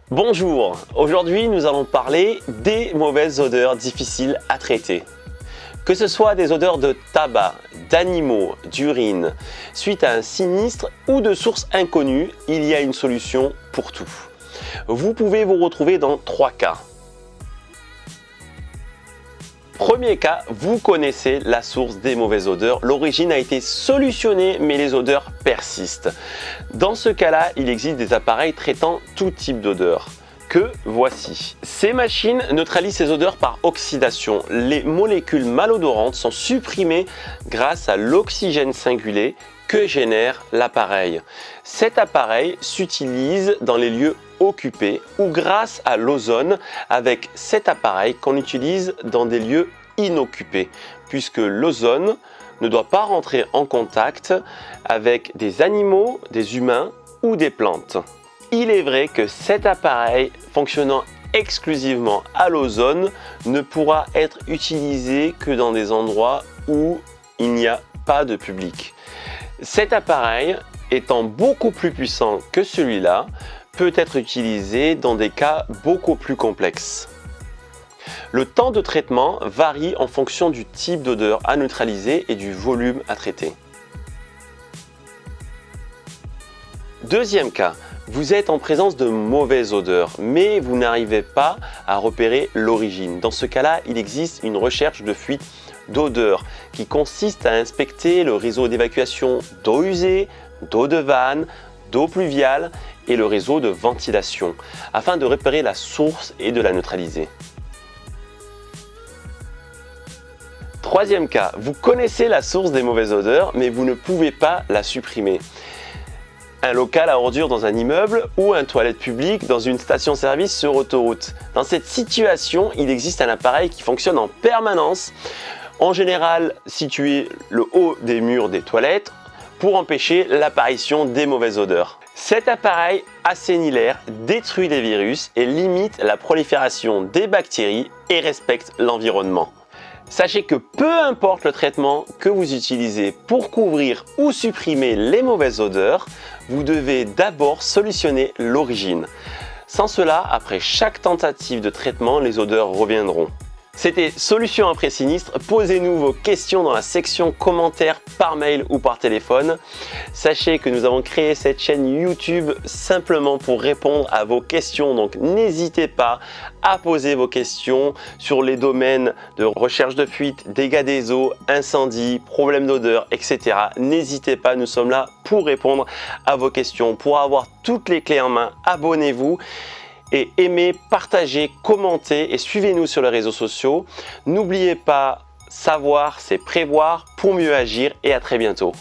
Bonjour, aujourd'hui nous allons parler des mauvaises odeurs difficiles à traiter. Que ce soit des odeurs de tabac, d'animaux, d'urine, suite à un sinistre ou de sources inconnues, il y a une solution pour tout. Vous pouvez vous retrouver dans 3 cas. Premier cas, vous connaissez la source des mauvaises odeurs. L'origine a été solutionnée, mais les odeurs persistent. Dans ce cas-là, il existe des appareils traitant tout type d'odeurs. Que voici. Ces machines neutralisent ces odeurs par oxydation. Les molécules malodorantes sont supprimées grâce à l'oxygène singulé que génère l'appareil. Cet appareil s'utilise dans les lieux occupés ou grâce à l'ozone avec cet appareil qu'on utilise dans des lieux inoccupés, puisque l'ozone ne doit pas rentrer en contact avec des animaux, des humains ou des plantes. Il est vrai que cet appareil fonctionnant exclusivement à l'ozone ne pourra être utilisé que dans des endroits où il n'y a pas de public. Cet appareil, étant beaucoup plus puissant que celui-là, peut être utilisé dans des cas beaucoup plus complexes. Le temps de traitement varie en fonction du type d'odeur à neutraliser et du volume à traiter. Deuxième cas, vous êtes en présence de mauvaises odeurs, mais vous n'arrivez pas à repérer l'origine. Dans ce cas-là, il existe une recherche de fuite d'odeur qui consiste à inspecter le réseau d'évacuation d'eau usée, d'eau de vanne, d'eau pluviale et le réseau de ventilation, afin de repérer la source et de la neutraliser. Troisième cas, vous connaissez la source des mauvaises odeurs, mais vous ne pouvez pas la supprimer. Un local à ordures dans un immeuble ou un toilette publique dans une station-service sur autoroute. Dans cette situation, il existe un appareil qui fonctionne en permanence, en général situé le haut des murs des toilettes, pour empêcher l'apparition des mauvaises odeurs. Cet appareil assainit l'air, détruit les virus et limite la prolifération des bactéries et respecte l'environnement. Sachez que peu importe le traitement que vous utilisez pour couvrir ou supprimer les mauvaises odeurs, vous devez d'abord solutionner l'origine. Sans cela, après chaque tentative de traitement, les odeurs reviendront. C'était Solutions après sinistre. Posez-nous vos questions dans la section commentaires par mail ou par téléphone. Sachez que nous avons créé cette chaîne YouTube simplement pour répondre à vos questions. Donc n'hésitez pas à poser vos questions sur les domaines de recherche de fuite, dégâts des eaux, incendies, problèmes d'odeur, etc. N'hésitez pas, nous sommes là pour répondre à vos questions. Pour avoir toutes les clés en main, abonnez-vous. Et aimez, partagez, commentez et suivez-nous sur les réseaux sociaux. N'oubliez pas, savoir, c'est prévoir pour mieux agir et à très bientôt.